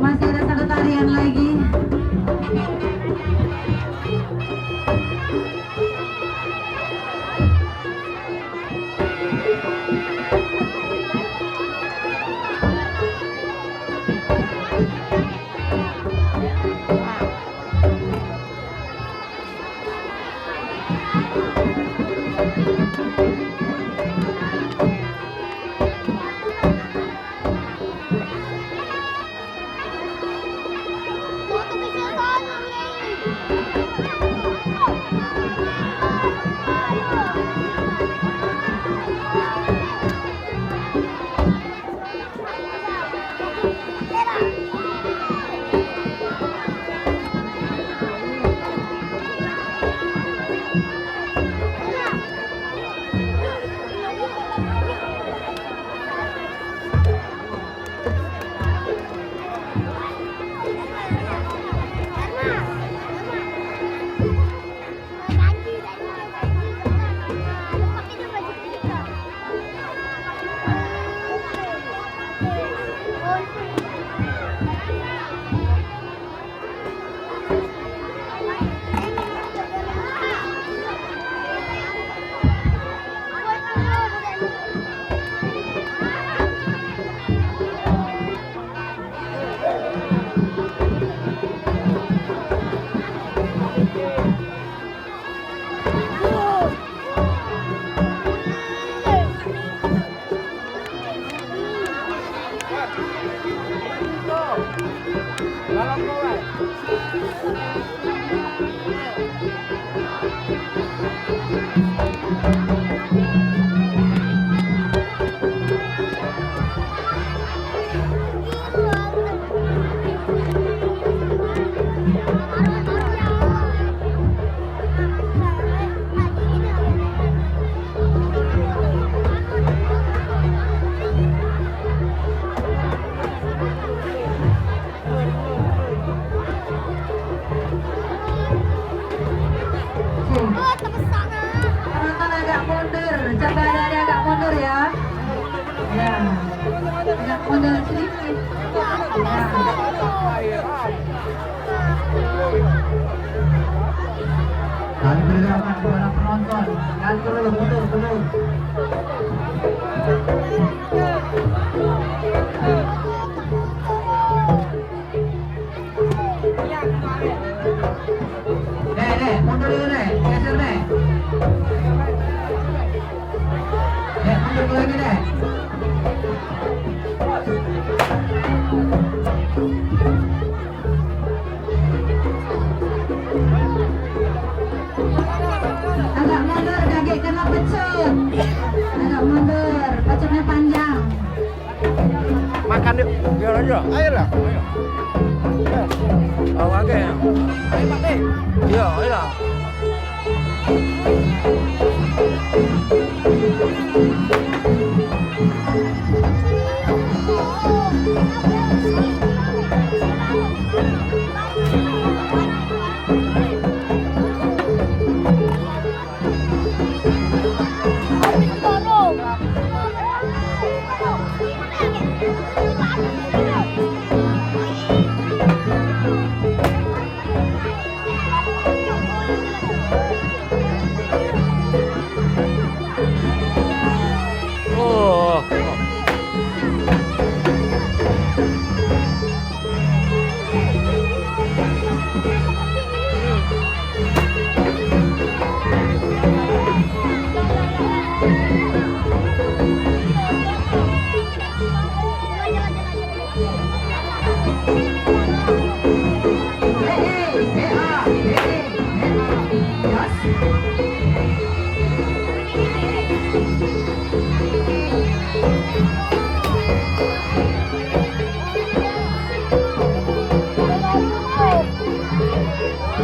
Masih ada satu tarian lagi. Modal sedikit. Kami berikan kepada penonton. Jangan dulu mundur dulu. Nih, mundur dulu nih, geser nih. Mundur lagi deh. Agak mundur, kaki kena pecut. Agak mundur, pecutnya panjang. Makan yuk, biar aja. Ayo lah. Oh, oke. Ayo Pak. Iya, ayo lah.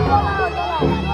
Go, go, go.